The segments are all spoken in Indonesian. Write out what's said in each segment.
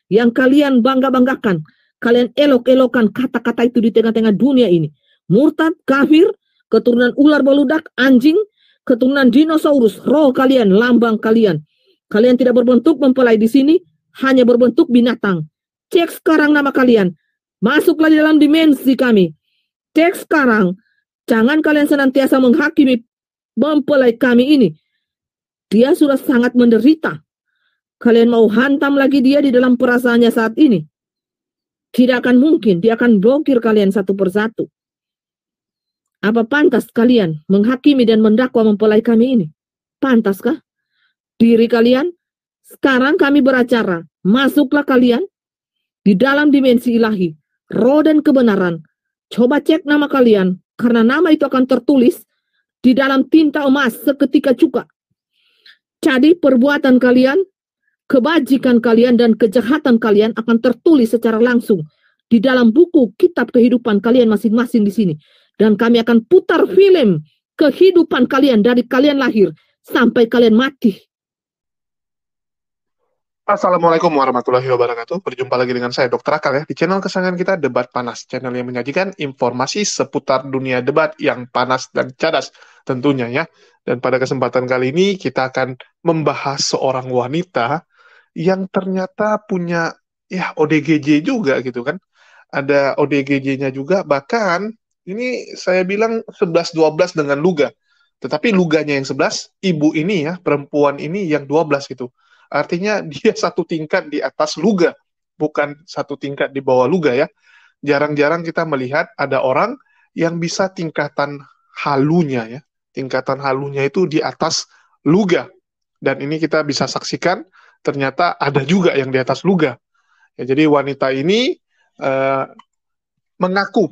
yang kalian bangga-banggakan, kalian elok-elokan kata-kata itu di tengah-tengah dunia ini. Murtad, kafir, keturunan ular beludak, anjing, keturunan dinosaurus, roh kalian, lambang kalian. Kalian tidak berbentuk mempelai di sini, hanya berbentuk binatang. Cek sekarang nama kalian. Masuklah di dalam dimensi kami. Cek sekarang. Jangan kalian senantiasa menghakimi mempelai kami ini. Dia sudah sangat menderita. Kalian mau hantam lagi dia di dalam perasaannya saat ini. Tidak akan mungkin. Dia akan blokir kalian satu persatu. Apa pantas kalian menghakimi dan mendakwa mempelai kami ini? Pantaskah? Diri kalian? Sekarang kami beracara. Masuklah kalian di dalam dimensi ilahi, roh dan kebenaran. Coba cek nama kalian, karena nama itu akan tertulis di dalam tinta emas seketika juga. Jadi perbuatan kalian, kebajikan kalian, dan kejahatan kalian akan tertulis secara langsung di dalam buku kitab kehidupan kalian masing-masing di sini. Dan kami akan putar film kehidupan kalian dari kalian lahir sampai kalian mati. Assalamualaikum warahmatullahi wabarakatuh. Berjumpa lagi dengan saya Dr. Akal ya di channel kesayangan kita Debat Panas, channel yang menyajikan informasi seputar dunia debat yang panas dan cadas tentunya ya. Dan pada kesempatan kali ini kita akan membahas seorang wanita yang ternyata punya ya ODGJ juga gitu kan. Ada ODGJ-nya juga, bahkan ini saya bilang 11-12 dengan Luga. Tetapi Luganya yang 11, ibu ini ya, perempuan ini yang 12 gitu. Artinya dia satu tingkat di atas Luga, bukan satu tingkat di bawah Luga ya. Jarang-jarang kita melihat ada orang yang bisa tingkatan halunya ya. Tingkatan halunya itu di atas Luga. Dan ini kita bisa saksikan ternyata ada juga yang di atas Luga. Ya, jadi wanita ini mengaku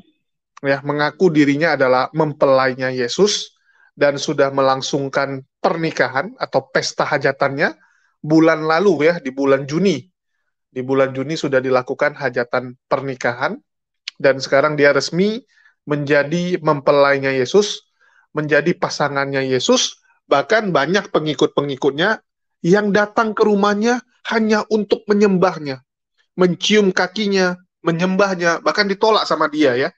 dirinya adalah mempelainya Yesus dan sudah melangsungkan pernikahan atau pesta hajatannya bulan lalu ya, di bulan Juni. Di bulan Juni sudah dilakukan hajatan pernikahan dan sekarang dia resmi menjadi mempelainya Yesus, menjadi pasangannya Yesus, bahkan banyak pengikut-pengikutnya yang datang ke rumahnya hanya untuk menyembahnya, mencium kakinya, menyembahnya, bahkan ditolak sama dia ya.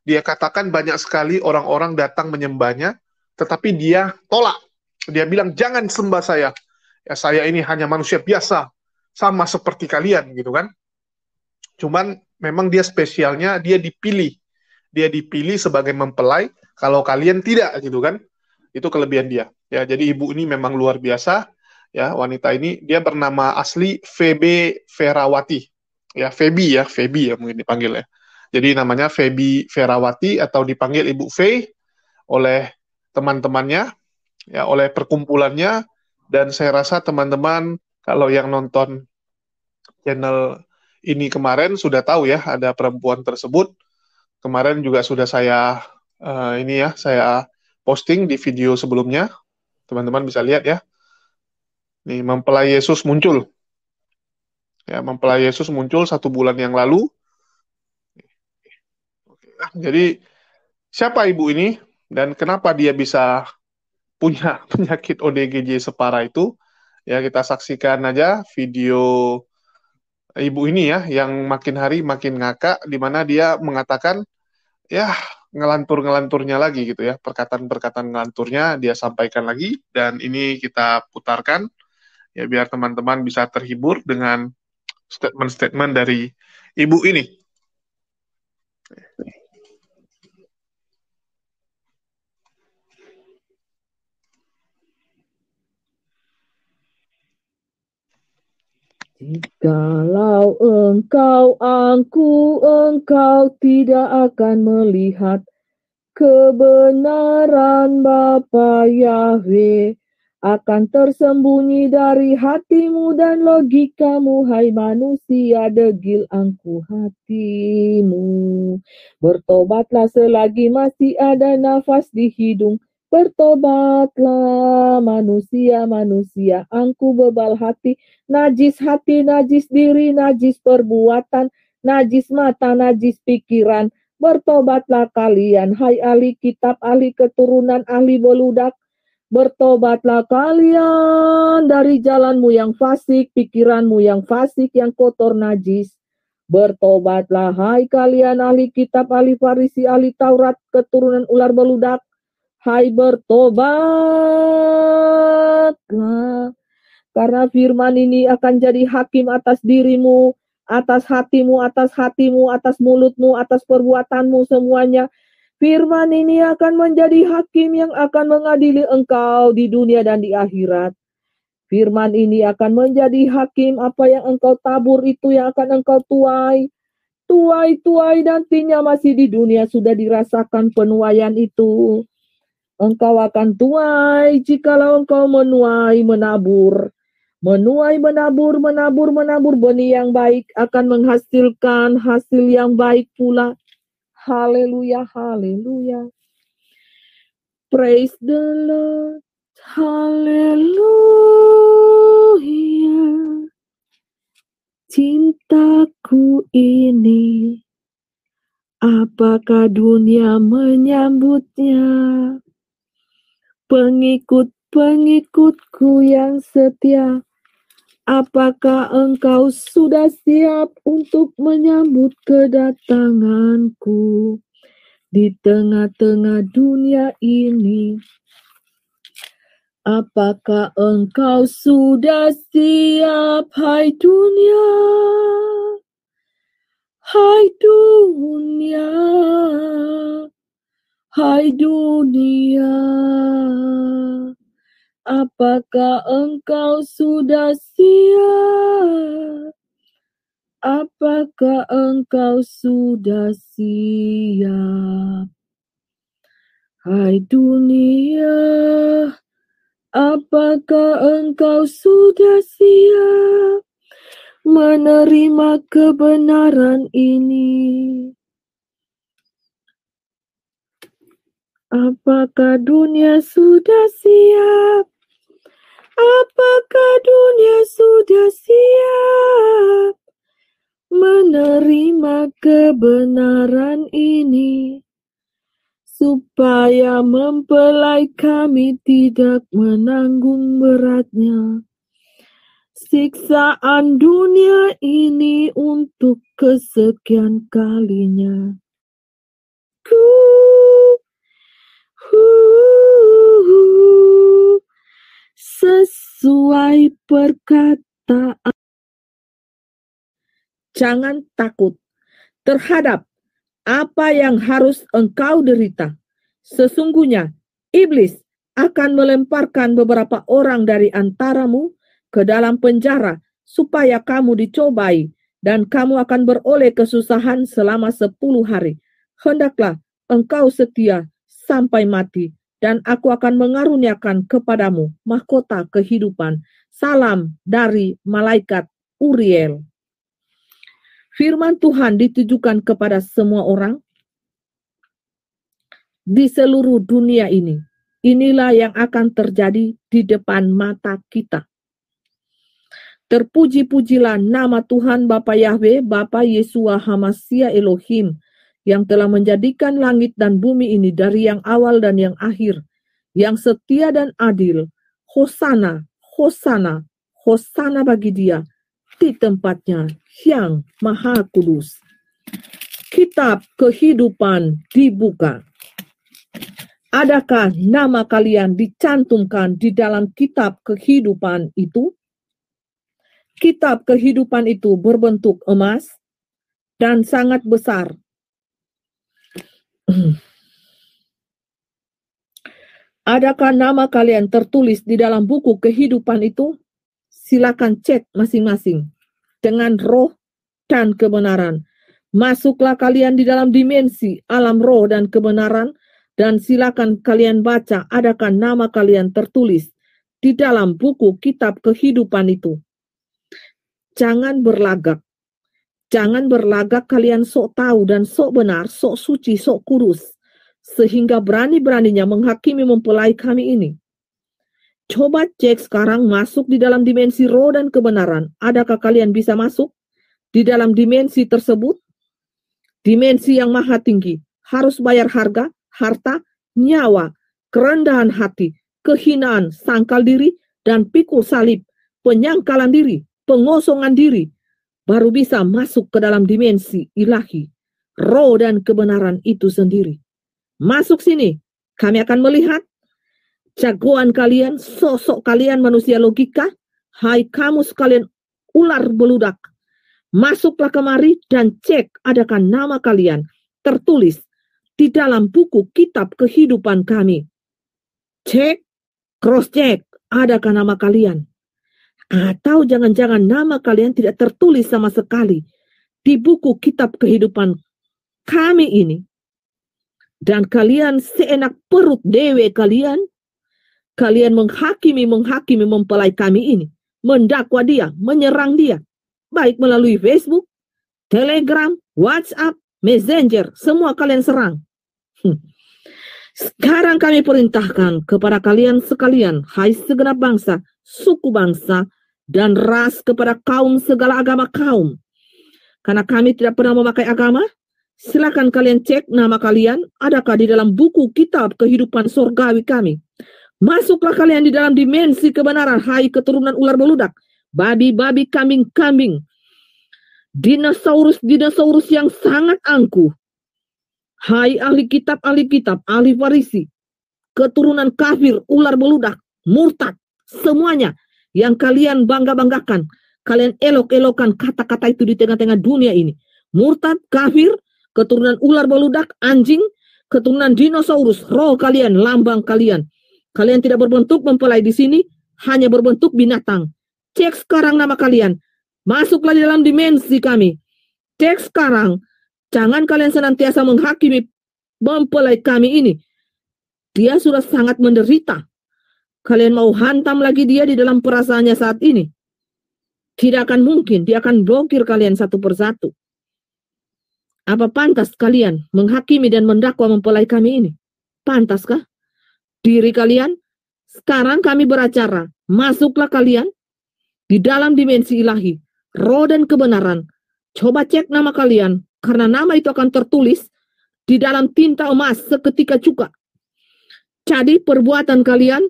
Dia katakan banyak sekali orang-orang datang menyembahnya, tetapi dia tolak. Dia bilang, jangan sembah saya. Ya, saya ini hanya manusia biasa, sama seperti kalian, gitu kan. Cuman memang dia spesialnya, dia dipilih. Dia dipilih sebagai mempelai, kalau kalian tidak, gitu kan. Itu kelebihan dia. Ya, jadi ibu ini memang luar biasa. Ya, wanita ini, dia bernama asli Febe Ferawati. Ya, Febi ya mungkin dipanggil ya. Jadi namanya Febi Ferawati atau dipanggil Ibu Fe oleh teman-temannya, ya, oleh perkumpulannya. Dan saya rasa teman-teman kalau yang nonton channel ini kemarin sudah tahu ya ada perempuan tersebut. Kemarin juga sudah saya saya posting di video sebelumnya. Teman-teman bisa lihat ya. Nih, mempelai Yesus muncul. Ya, mempelai Yesus muncul 1 bulan yang lalu. Jadi siapa ibu ini dan kenapa dia bisa punya penyakit ODGJ separah itu? Ya, kita saksikan aja video ibu ini ya, yang makin hari makin ngakak, di mana dia mengatakan, ya ngelantur-ngelanturnya lagi gitu ya, perkataan-perkataan ngelanturnya dia sampaikan lagi, dan ini kita putarkan, ya biar teman-teman bisa terhibur dengan statement-statement dari ibu ini. Jikalau engkau tidak akan melihat kebenaran Bapa Yahweh akan tersembunyi dari hatimu dan logikamu, hai manusia degil angkuh hatimu. Bertobatlah selagi masih ada nafas di hidung. Bertobatlah manusia-manusia, angku bebal hati, najis diri, najis perbuatan, najis mata, najis pikiran. Bertobatlah kalian, hai ahli kitab, ahli keturunan, ahli beludak. Bertobatlah kalian dari jalanmu yang fasik, pikiranmu yang fasik, yang kotor najis. Bertobatlah hai kalian ahli kitab, ahli Farisi, ahli Taurat, keturunan ular beludak. Hai bertobatlah. Karena firman ini akan jadi hakim atas dirimu, atas hatimu, atas mulutmu, atas perbuatanmu semuanya. Firman ini akan menjadi hakim yang akan mengadili engkau di dunia dan di akhirat. Firman ini akan menjadi hakim, apa yang engkau tabur itu yang akan engkau tuai. Tuai nantinya masih di dunia sudah dirasakan penuaian itu. Engkau akan tuai jikalau engkau menuai, menabur. Menuai, menabur, benih yang baik akan menghasilkan hasil yang baik pula. Haleluya, haleluya. Praise the Lord. Haleluya. Cintaku ini, apakah dunia menyambutnya? Pengikut-pengikutku yang setia, apakah engkau sudah siap untuk menyambut kedatanganku di tengah-tengah dunia ini? Apakah engkau sudah siap, hai dunia? Hai dunia, hai dunia. Apakah engkau sudah siap? Apakah engkau sudah siap? Hai dunia, apakah engkau sudah siap menerima kebenaran ini? Apakah dunia sudah siap? Apakah dunia sudah siap menerima kebenaran ini? Supaya mempelai kami tidak menanggung beratnya siksaan dunia ini untuk kesekian kalinya. Sesuai perkataan. Jangan takut terhadap apa yang harus engkau derita. Sesungguhnya iblis akan melemparkan beberapa orang dari antaramu ke dalam penjara supaya kamu dicobai dan kamu akan beroleh kesusahan selama 10 hari. Hendaklah engkau setia sampai mati dan aku akan mengaruniakan kepadamu mahkota kehidupan. Salam dari malaikat Uriel. Firman Tuhan ditujukan kepada semua orang di seluruh dunia ini. Inilah yang akan terjadi di depan mata kita. Terpuji-pujilah nama Tuhan Bapa Yahweh, Bapa Yesua Hamasia Elohim, yang telah menjadikan langit dan bumi ini dari yang awal dan yang akhir, yang setia dan adil. Hosana, Hosana, Hosana bagi Dia di tempatnya yang maha kudus. Kitab kehidupan dibuka. Adakah nama kalian dicantumkan di dalam kitab kehidupan itu? Kitab kehidupan itu berbentuk emas dan sangat besar. Adakah nama kalian tertulis di dalam buku kehidupan itu? Silakan cek masing-masing dengan roh dan kebenaran. Masuklah kalian di dalam dimensi alam roh dan kebenaran, dan silakan kalian baca adakah nama kalian tertulis di dalam buku kitab kehidupan itu. Jangan berlagak. Jangan berlagak kalian sok tahu dan sok benar, sok suci, sok kudus, sehingga berani-beraninya menghakimi mempelai kami ini. Coba cek sekarang masuk di dalam dimensi roh dan kebenaran. Adakah kalian bisa masuk di dalam dimensi tersebut? Dimensi yang maha tinggi. Harus bayar harga, harta, nyawa, kerendahan hati, kehinaan, sangkal diri, dan pikul salib, penyangkalan diri, pengosongan diri, baru bisa masuk ke dalam dimensi ilahi, roh dan kebenaran itu sendiri. Masuk sini, kami akan melihat jagoan kalian, sosok kalian manusia logika, hai kamu sekalian ular beludak. Masuklah kemari dan cek adakah nama kalian tertulis di dalam buku kitab kehidupan kami. Cek, cross check, adakah nama kalian? Atau jangan-jangan nama kalian tidak tertulis sama sekali di buku kitab kehidupan kami ini. Dan kalian seenak perut dewe kalian menghakimi mempelai kami ini, mendakwa dia, menyerang dia, baik melalui Facebook, Telegram, WhatsApp, Messenger, semua kalian serang. Sekarang kami perintahkan kepada kalian sekalian, hai segenap bangsa, suku bangsa, dan ras, kepada kaum segala agama kaum. Karena kami tidak pernah memakai agama, silakan kalian cek nama kalian, adakah di dalam buku kitab kehidupan surgawi kami. Masuklah kalian di dalam dimensi kebenaran, hai keturunan ular beludak, babi-babi, kambing-kambing, dinosaurus yang sangat angkuh. Hai ahli kitab, ahli Farisi, keturunan kafir, ular beludak, murtad, semuanya yang kalian bangga-banggakan, kalian elok-elokan kata-kata itu di tengah-tengah dunia ini. Murtad, kafir, keturunan ular beludak, anjing, keturunan dinosaurus, roh kalian, lambang kalian. Kalian tidak berbentuk mempelai di sini, hanya berbentuk binatang. Cek sekarang nama kalian. Masuklah di dalam dimensi kami. Cek sekarang. Jangan kalian senantiasa menghakimi mempelai kami ini. Dia sudah sangat menderita. Kalian mau hantam lagi dia di dalam perasaannya saat ini? Tidak akan mungkin. Dia akan blokir kalian satu persatu. Apa pantas kalian menghakimi dan mendakwa mempelai kami ini? Pantaskah? Diri kalian? Sekarang kami beracara. Masuklah kalian di dalam dimensi ilahi, roh dan kebenaran. Coba cek nama kalian, karena nama itu akan tertulis di dalam tinta emas seketika juga. Jadi perbuatan kalian,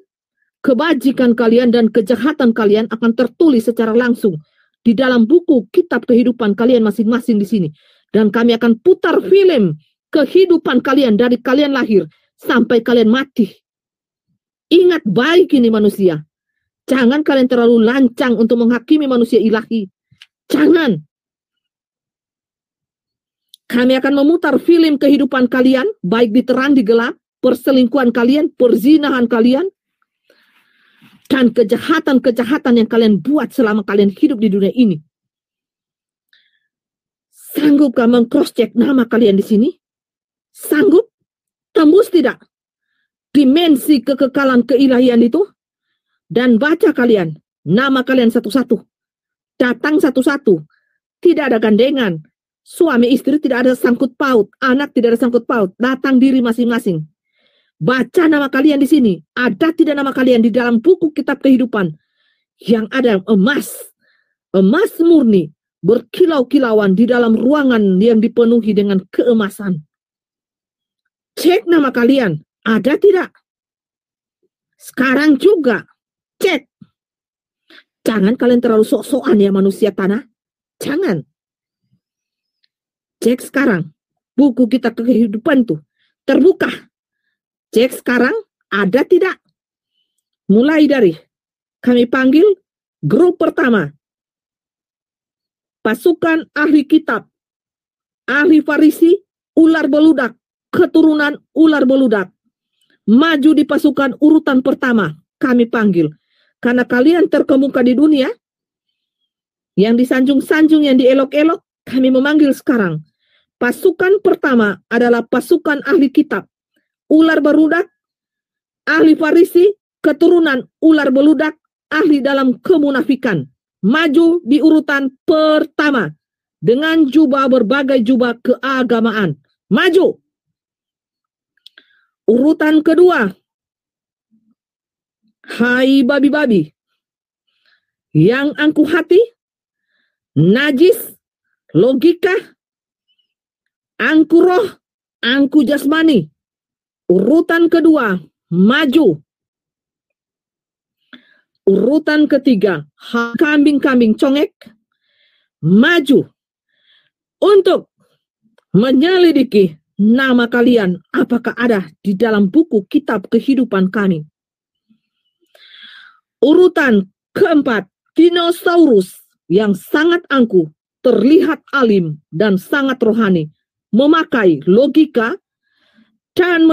kebajikan kalian, dan kejahatan kalian akan tertulis secara langsung di dalam buku kitab kehidupan kalian masing-masing di sini. Dan kami akan putar film kehidupan kalian dari kalian lahir sampai kalian mati. Ingat baik ini manusia. Jangan kalian terlalu lancang untuk menghakimi manusia ilahi. Jangan. Kami akan memutar film kehidupan kalian, baik di terang, di gelap, perselingkuhan kalian, perzinahan kalian, dan kejahatan-kejahatan yang kalian buat selama kalian hidup di dunia ini. Sanggupkah meng-cross-check nama kalian di sini? Sanggup? Tembus tidak dimensi kekekalan keilahian itu? Dan baca kalian nama kalian satu-satu. Datang satu-satu. Tidak ada gandengan. Suami istri tidak ada sangkut paut. Anak tidak ada sangkut paut. Datang diri masing-masing. Baca nama kalian di sini. Ada tidak nama kalian di dalam buku kitab kehidupan? Yang ada emas. Emas murni. Berkilau-kilauan di dalam ruangan yang dipenuhi dengan keemasan. Cek nama kalian. Ada tidak? Sekarang juga. Cek. Jangan kalian terlalu sok-sokan ya manusia tanah. Jangan. Cek sekarang. Buku kitab kehidupan tuh terbuka. Cek sekarang. Ada tidak? Mulai dari kami panggil grup pertama. Pasukan ahli kitab. Ahli Farisi. Ular beludak. Keturunan ular beludak. Maju di pasukan urutan pertama. Kami panggil. Karena kalian terkemuka di dunia. Yang disanjung-sanjung, yang dielok-elok. Kami memanggil sekarang. Pasukan pertama adalah pasukan ahli kitab. Ular beludak. Ahli Farisi. Keturunan ular beludak. Ahli dalam kemunafikan. Maju di urutan pertama. Dengan jubah berbagai jubah keagamaan. Maju. Urutan kedua. Hai babi-babi. Yang angkuh hati. Najis. Logika. Angkuh roh. Angkuh jasmani. Urutan kedua. Maju. Urutan ketiga, kambing-kambing congek maju untuk menyelidiki nama kalian apakah ada di dalam buku kitab kehidupan kami. Urutan keempat, dinosaurus yang sangat angkuh, terlihat alim dan sangat rohani, memakai logika dan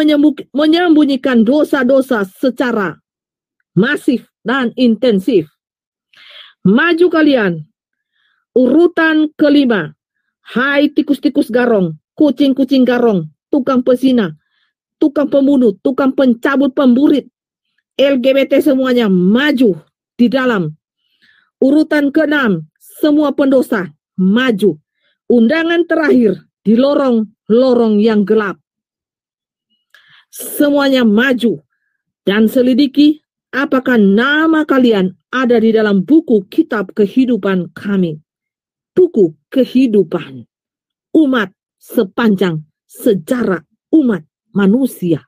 menyembunyikan dosa-dosa secara masif dan intensif. Maju kalian. Urutan kelima, hai tikus-tikus garong, kucing-kucing garong, tukang pesina, tukang pembunuh, tukang pencabut pemburit, LGBT semuanya maju di dalam. Urutan keenam, semua pendosa maju. Undangan terakhir di lorong-lorong yang gelap. Semuanya maju dan selidiki apakah nama kalian ada di dalam buku kitab kehidupan kami. Buku kehidupan umat sepanjang sejarah umat manusia.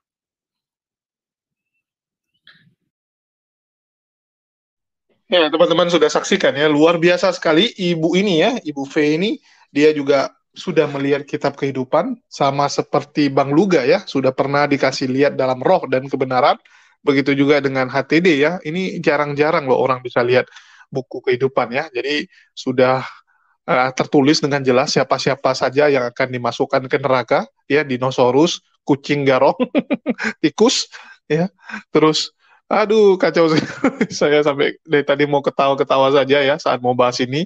Ya, teman-teman sudah saksikan ya, luar biasa sekali ibu ini ya, Ibu V ini, dia juga sudah melihat kitab kehidupan, sama seperti Bang Luga ya, sudah pernah dikasih lihat dalam roh dan kebenaran, begitu juga dengan HTD ya, ini jarang-jarang loh orang bisa lihat buku kehidupan ya, jadi sudah tertulis dengan jelas siapa-siapa saja yang akan dimasukkan ke neraka, ya, dinosaurus, kucing garong, tikus, ya, terus aduh kacau sih. Saya sampai dari tadi mau ketawa-ketawa saja ya saat mau bahas ini.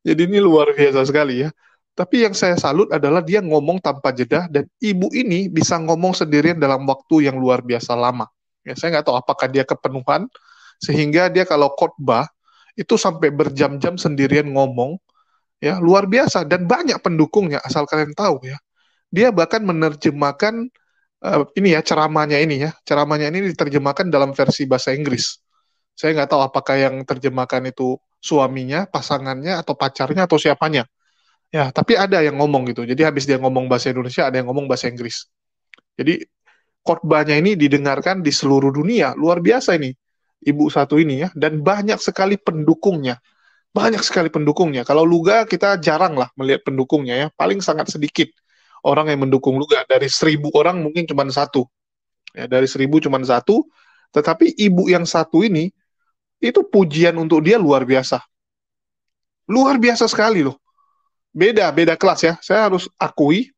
Jadi ini luar biasa sekali ya. Tapi yang saya salut adalah dia ngomong tanpa jeda dan ibu ini bisa ngomong sendirian dalam waktu yang luar biasa lama. Ya, saya nggak tahu apakah dia kepenuhan sehingga dia kalau khotbah itu sampai berjam-jam sendirian ngomong, ya luar biasa dan banyak pendukungnya asal kalian tahu ya. Dia bahkan menerjemahkan ini ya ceramahnya ini diterjemahkan dalam versi bahasa Inggris. Saya nggak tahu apakah yang terjemahkan itu suaminya, pasangannya, atau pacarnya, atau siapanya. Ya, tapi ada yang ngomong gitu. Jadi habis dia ngomong bahasa Indonesia, ada yang ngomong bahasa Inggris. Jadi khotbahnya ini didengarkan di seluruh dunia. Luar biasa ini, ibu satu ini ya. Dan banyak sekali pendukungnya. Banyak sekali pendukungnya. Kalau Luga kita jarang lah melihat pendukungnya ya. Paling sangat sedikit orang yang mendukung Luga. Dari 1.000 orang mungkin cuma satu. Ya, dari 1.000 cuma satu. Tetapi ibu yang satu ini, itu pujian untuk dia luar biasa. Luar biasa sekali loh. Beda kelas ya. Saya harus akui,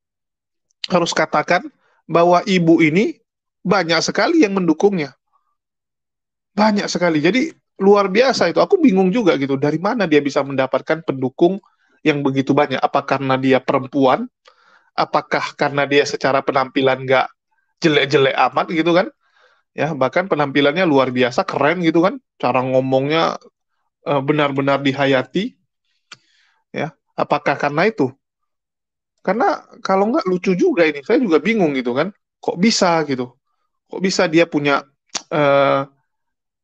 harus katakan bahwa ibu ini banyak sekali yang mendukungnya. Banyak sekali. Jadi luar biasa itu. Aku bingung juga gitu. Dari mana dia bisa mendapatkan pendukung yang begitu banyak? Apa karena dia perempuan? Apakah karena dia secara penampilan nggak jelek-jelek amat gitu kan? Ya, bahkan penampilannya luar biasa, keren gitu kan? Cara ngomongnya benar-benar dihayati. Ya, apakah karena itu? Karena kalau nggak lucu juga ini, saya juga bingung gitu kan, kok bisa gitu, kok bisa dia punya eh,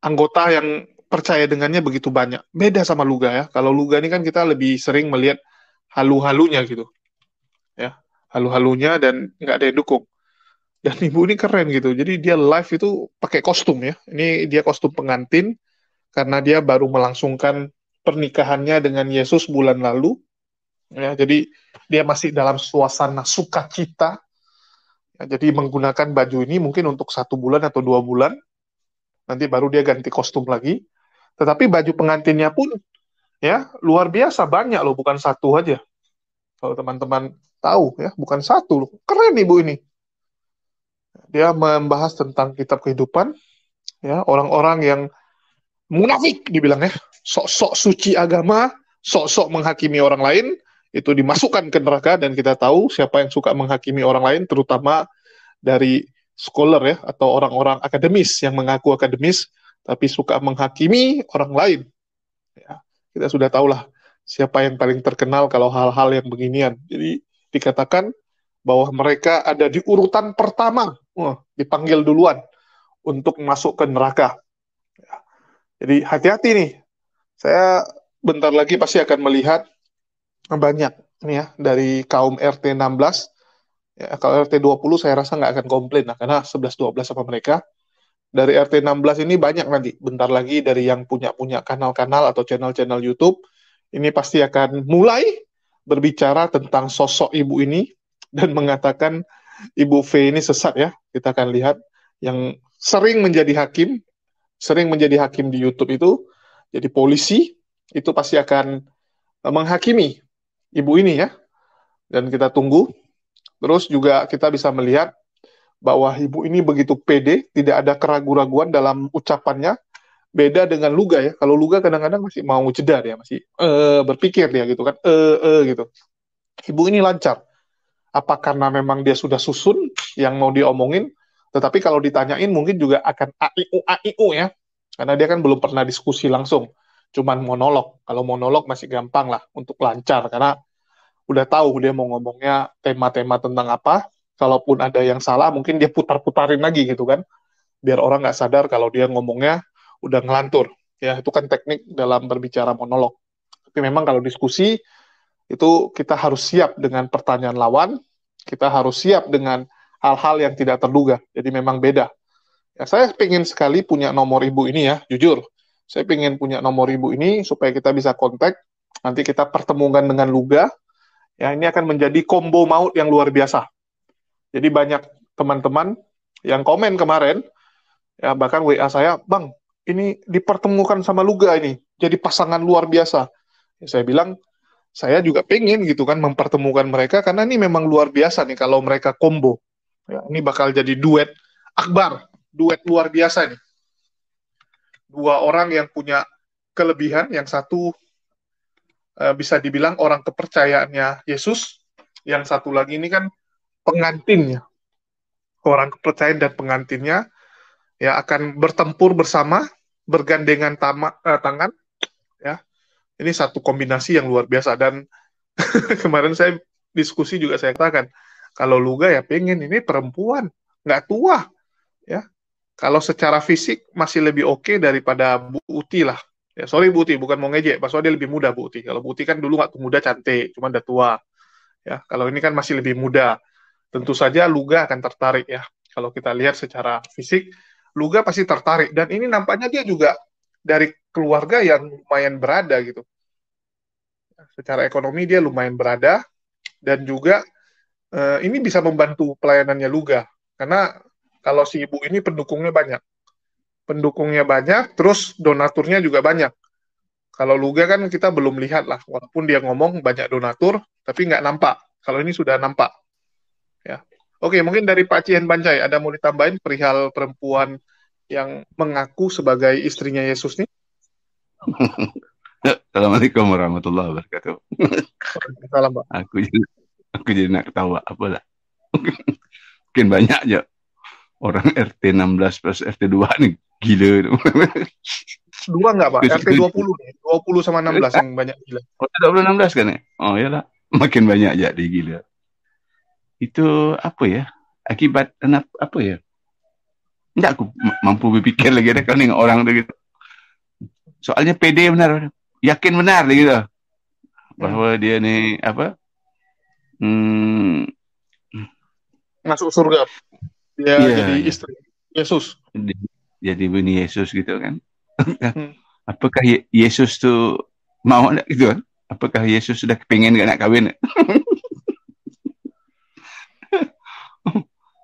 anggota yang percaya dengannya begitu banyak. Beda sama Luga ya, kalau Luga ini kan kita lebih sering melihat halu-halunya gitu, ya, halu-halunya dan nggak ada yang dukung. Dan ibu ini keren gitu, jadi dia live itu pakai kostum ya, ini dia kostum pengantin, karena dia baru melangsungkan pernikahannya dengan Yesus bulan lalu, ya, jadi dia masih dalam suasana sukacita. Ya, jadi menggunakan baju ini mungkin untuk 1 bulan atau 2 bulan, nanti baru dia ganti kostum lagi. Tetapi baju pengantinnya pun ya luar biasa banyak loh, bukan satu aja. Kalau teman-teman tahu ya, bukan satu loh. Keren ibu ini. Dia membahas tentang kitab kehidupan, ya orang-orang yang munafik dibilang ya, sok-sok suci agama, sok-sok menghakimi orang lain, itu dimasukkan ke neraka. Dan kita tahu siapa yang suka menghakimi orang lain, terutama dari scholar ya, atau orang-orang akademis yang mengaku akademis tapi suka menghakimi orang lain ya. Kita sudah tahulah siapa yang paling terkenal kalau hal-hal yang beginian. Jadi dikatakan bahwa mereka ada di urutan pertama, dipanggil duluan untuk masuk ke neraka ya. Jadi hati-hati nih, saya bentar lagi pasti akan melihat banyak nih ya dari kaum RT 16. Ya, kalau RT 20 saya rasa nggak akan komplain lah, karena 11-12 sama mereka. dari RT 16 ini banyak nanti. Bentar lagi dari yang punya kanal-kanal atau channel-channel YouTube, ini pasti akan mulai berbicara tentang sosok ibu ini dan mengatakan Ibu V ini sesat ya. Kita akan lihat yang sering menjadi hakim di YouTube itu, jadi polisi, itu pasti akan menghakimi ibu ini ya. Dan kita tunggu. Terus juga kita bisa melihat bahwa ibu ini begitu pede, tidak ada keraguan-raguan dalam ucapannya, beda dengan Luga ya. Kalau Luga kadang-kadang masih mau jeda ya, masih berpikir dia gitu kan, gitu. Ibu ini lancar. Apa karena memang dia sudah susun yang mau diomongin, tetapi kalau ditanyain mungkin juga akan AIU ya, karena dia kan belum pernah diskusi langsung, cuman monolog. Kalau monolog masih gampang lah untuk lancar, karena udah tahu dia mau ngomongnya tema-tema tentang apa. Kalaupun ada yang salah, mungkin dia putar-putarin lagi gitu kan, biar orang nggak sadar kalau dia ngomongnya udah ngelantur. Ya, itu kan teknik dalam berbicara monolog. Tapi memang kalau diskusi, itu kita harus siap dengan pertanyaan lawan, kita harus siap dengan hal-hal yang tidak terduga. Jadi memang beda. Ya, saya pengen sekali punya nomor ibu ini ya, jujur. Saya pengen punya nomor ibu ini supaya kita bisa kontak. Nanti kita pertemukan dengan Luga. Ya, ini akan menjadi combo maut yang luar biasa. Jadi banyak teman-teman yang komen kemarin, ya bahkan WA saya, Bang, ini dipertemukan sama Luga ini, jadi pasangan luar biasa. Ya, saya bilang, saya juga pengen gitu kan mempertemukan mereka, karena ini memang luar biasa nih kalau mereka combo. Ya, ini bakal jadi duet akbar, duet luar biasa nih. Dua orang yang punya kelebihan, yang satu bisa dibilang orang kepercayaannya Yesus, yang satu lagi ini kan pengantinnya, orang kepercayaan dan pengantinnya, ya akan bertempur bersama, bergandengan tangan, ya. Ini satu kombinasi yang luar biasa. Dan kemarin saya diskusi juga saya katakan, kalau Luga ya pengen ini perempuan, nggak tua, ya. Kalau secara fisik masih lebih oke daripada Bu Uti lah. Ya, sorry Bu Uti, bukan mau ngejek, soalnya dia lebih muda Bu Uti. Kalau Bu Uti kan dulu nggak muda cantik, cuma udah tua. Ya, kalau ini kan masih lebih muda. Tentu saja Luga akan tertarik ya. Kalau kita lihat secara fisik, Luga pasti tertarik. Dan ini nampaknya dia juga dari keluarga yang lumayan berada gitu. Secara ekonomi dia lumayan berada. Dan juga ini bisa membantu pelayanannya Luga. Karena kalau si ibu ini pendukungnya banyak. Pendukungnya banyak, terus donaturnya juga banyak. Kalau Luga kan kita belum lihat lah. Walaupun dia ngomong banyak donatur, tapi nggak nampak. Kalau ini sudah nampak. Ya. Oke, mungkin dari Pak Cihan Bancai, ada mau ditambahin perihal perempuan yang mengaku sebagai istrinya Yesus nih? Assalamualaikum warahmatullahi wabarakatuh. Salam, Pak. Aku jadi nak ketawa, apalah. Mungkin banyak aja orang RT 16 plus RT 2 nih, gila. Dua nggak, Pak? RT 20 nih, 20 sama 16 yang banyak gila. Oh, 20 16 kan ya? Oh iyalah, makin banyak aja di gila. Itu apa ya? Akibat apa ya? Enggak aku mampu berpikir lagi deh kalau nengok orang tuh gitu. Soalnya pede benar, yakin benar gitu bahwa dia nih apa? Masuk surga. Dia jadi istri Yesus. Jadi bini Yesus gitu kan. Apakah Yesus tuh mau enggak gitu kan? Apakah Yesus sudah kepingin gak nak kawin?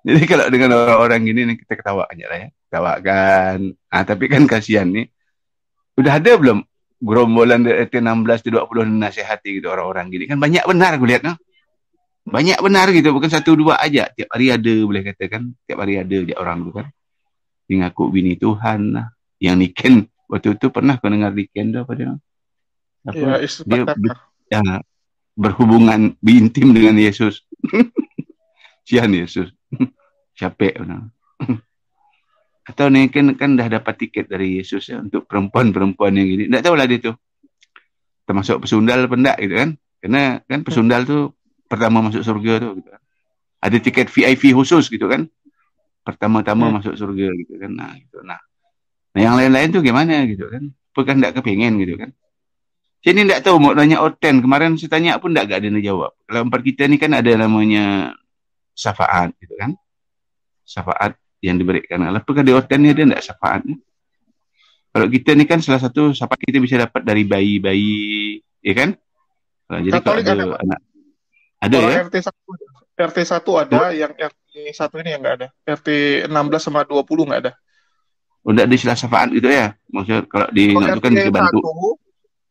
Jadi kalau dengan orang-orang gini nih kita ketawa aja lah ya. Ketawakan. Tapi kan kasihan nih. Udah ada belum gerombolan dari RT 16 di 20 nasihati gitu orang-orang gini. Kan banyak benar gue lihat. No? Banyak benar gitu. Bukan satu dua aja. Tiap hari ada boleh katakan. Tiap hari ada aja orang itu kan. Yang ngaku bini Tuhan lah. Yang Niken. Waktu itu pernah kau dengar Niken tu apa dia? Apa? Dia berhubungan intim dengan Yesus. Sian Yesus. Capek benar. Atau nih kan dah dapat tiket dari Yesus ya untuk perempuan-perempuan yang gini. Tak tahulah dia tu. Termasuk pesundal pendak gitu kan. Karena kan pesundal tu pertama masuk surga tu gitu kan. Ada tiket VIP khusus gitu kan. Pertama-tama masuk surga gitu kan. Nah, gitu. Nah, yang lain-lain tu gimana gitu kan. Bukan tak kepingin gitu kan. Saya ni tak tahu mau tanya Oten. Kemarin saya tanya pun tak ada yang jawab. Kalau empat kita ni kan ada namanya syafaat gitu kan. Syafaat yang diberikan Allah. Apakah di organ ni ada enggak syafaatnya? Kalau kita ni kan salah satu syafaat kita bisa dapat dari bayi-bayi, ya kan? Jadi kalau Katolik ada ada, Pak. anak, ada Kalau ya? RT1 ada, yang RT1 ini yang nggak ada. RT 16 sama 20 nggak ada. Udah ada istilah syafaat gitu ya? Maksudnya kalau di Kalau itu kan bisa bantu.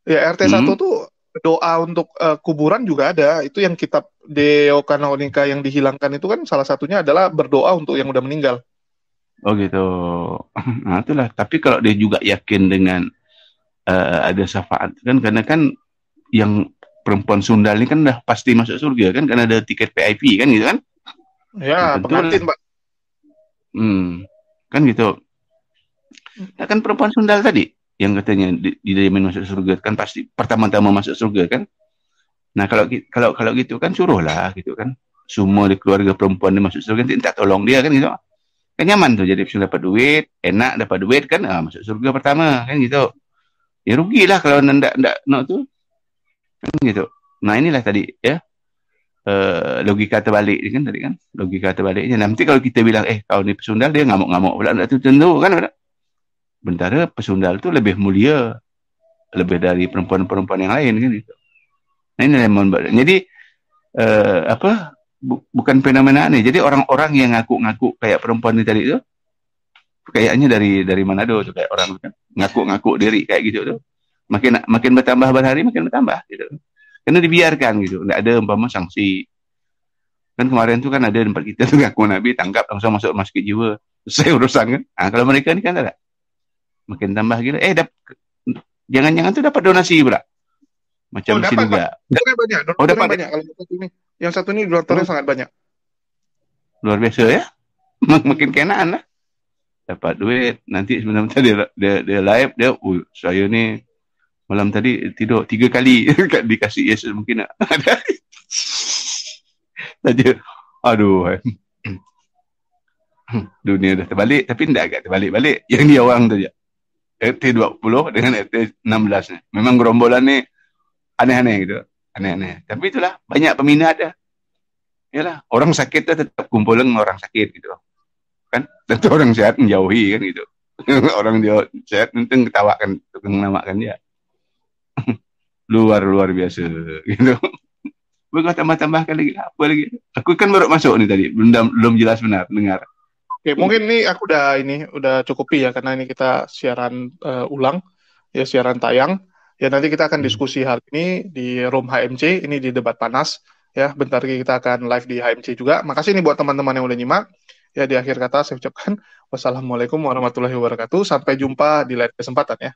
RT1 tuh doa untuk kuburan juga ada. Itu yang kitab Deo Kanonika yang dihilangkan itu kan salah satunya adalah berdoa untuk yang udah meninggal. Oh gitu. Nah itulah. Tapi kalau dia juga yakin dengan ada syafaat kan, karena kan yang perempuan sundal ini kan udah pasti masuk surga kan, karena ada tiket VIP kan gitu kan? Ya, pengantin, Pak. Kan gitu. Nah, kan perempuan sundal tadi yang katanya dijamin masuk surga kan, pasti pertama-tama masuk surga kan. Nah kalau gitu kan suruhlah gitu kan, semua di keluarga perempuan dia masuk surga, nanti tak tolong dia kan gitu. Kan nyaman tuh, jadi bisa dapat duit, enak dapat duit kan, masuk surga pertama kan gitu. Ya rugilah kalau ndak tuh kan gitu. Nah inilah tadi ya, logika terbalik kan tadi kan, logika terbaliknya. Nanti kalau kita bilang kau ni pesundal, dia ngamuk-ngamuk pula, enggak tentu kan. Sementara pesundal itu lebih mulia, lebih dari perempuan-perempuan yang lain kan gitu. Nah ini yang membuat. Jadi bukan fenomena aneh. Jadi orang-orang yang ngaku-ngaku kayak perempuan ini tadi itu, kayaknya dari Manado tuh, kayak orang kan ngaku-ngaku diri kayak gitu tuh. Makin bertambah berhari makin bertambah gitu. Karena dibiarkan gitu, nggak ada umpama sanksi. Kan kemarin tuh kan ada tempat kita tuh ngaku Nabi, tangkap langsung masuk rumah sakit jiwa, selesai urusan kan. Kalau mereka ini kan ada, makin tambah gitu. Jangan-jangan tuh dapat donasi pula. Macam dapat, juga. Donaturnya banyak. Dapat banyak. Kalau yang satu ini donaturnya sangat banyak. Luar biasa ya. Makin kenaan lah. Dapat duit. Nanti sebenarnya dia live, saya ni malam tadi tidur 3 kali dikasih Yesus mungkin nak. Saja. Aduh. Dunia dah terbalik, tapi tidak agak terbalik-balik. Yang dia orang tu je. RT 20 dengan RT 16 ni. Memang gerombolan ni aneh-aneh gitu. Aneh-aneh. Tapi itulah, banyak peminat dah. Yalah, orang sakit tu tetap kumpul dengan orang sakit gitu. Kan? Tentu orang sehat menjauhi kan gitu. Orang dia sehat tentu ketawakan, menamakan dia. Luar biasa gitu. Kau tambah-tambahkan lagi apa lagi? Aku kan baru masuk ni tadi, belum jelas benar dengar. Oke, mungkin ini aku udah cukupi ya, karena ini kita siaran ulang, ya siaran tayang. Ya nanti kita akan diskusi hal ini di room HMC, ini di debat panas. Ya, bentar lagi kita akan live di HMC juga. Makasih nih buat teman-teman yang udah nyimak. Ya, di akhir kata saya ucapkan wassalamualaikum warahmatullahi wabarakatuh. Sampai jumpa di lain kesempatan ya.